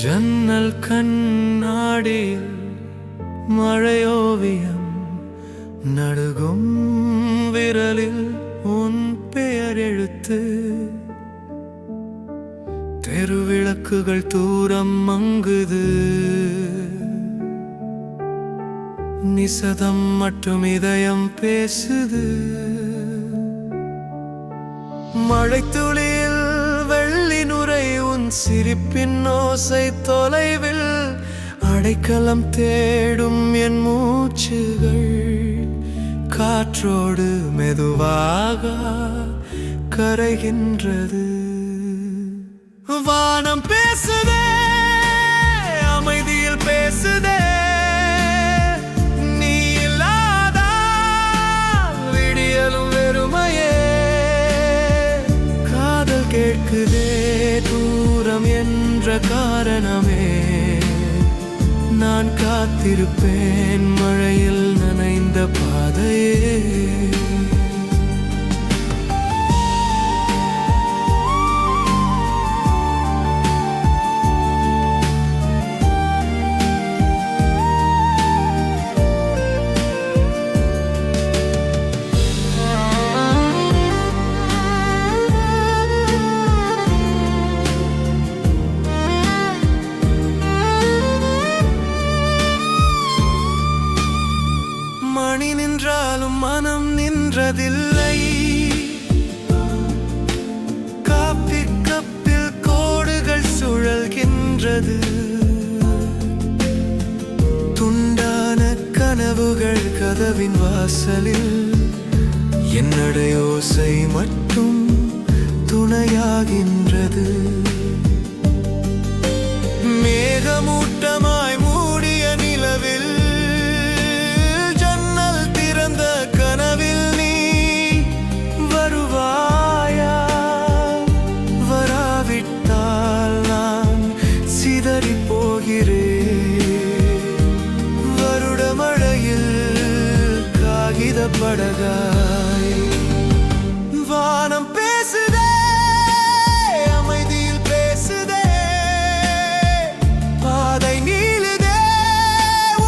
ஜன்னல் கண்ணாடியில் மழையோவியம் நடுகும் விரலில் உன் பெயர் எழுத்து. தெருவிளக்குகள் தூரம் மங்குது, நிசதம் மட்டும் இதயம் பேசுது. மழைத்துளியில் வெள்ளி நுரை உன் சிரிப்பின் ஓசை தொலைவில். அடைக்கலம் தேடும் என் மூச்சுகள் காற்றோடு மெதுவாக கரைகின்றது. வானம் பேசுதே, அமைதியில் பேசுதே. நீ இல்லாத விடியலும் வெறுமையே. காதல் கேட்குதே தூரம் என்ற காரணமே. நான் காத்திருப்பேன் மழையில் நனைந்த பாதையே. மணி நின்றாலும் மனம் நின்றதில்லை. காப்பி கப்பில் கோடுகள் சுழல்கின்றது. துண்டான கனவுகள் கதவின் வாசலில். என்னுடைய ஓசை மட்டும் துணையாகின்றது. மேகமூட்டமாய் மூடிய நிலவில் படகாய். வானம் பேசுதே, அமைதியில் பேசுதே. பாதை நீளுதே,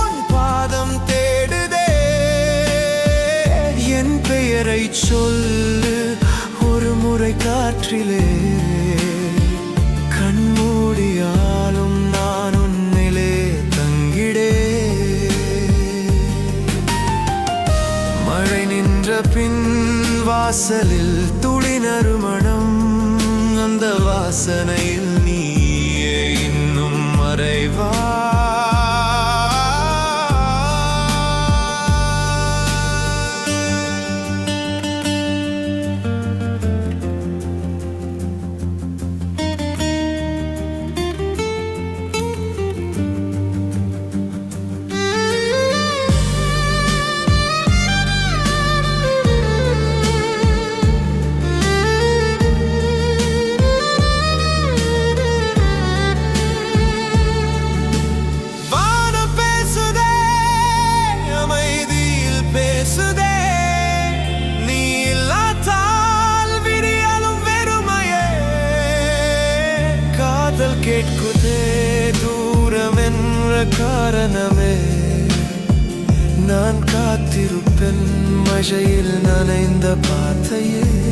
உன் பாதம் தேடுதே. என் பெயரை சொல்லு ஒரு முறை காற்றிலே. கண்மூடியாலும் நான் உன்னிலே தங்கிடே. மழை நின்ற பின் வாசலில் துளி நறுமணம். அந்த வாசனையில் நீயே இன்னும் மறைவா. காதல் கேட்குதே தூரம் என்ற காரணமே. நான் காத்திருப்பேன் மழையில் நனைந்த பாதையே.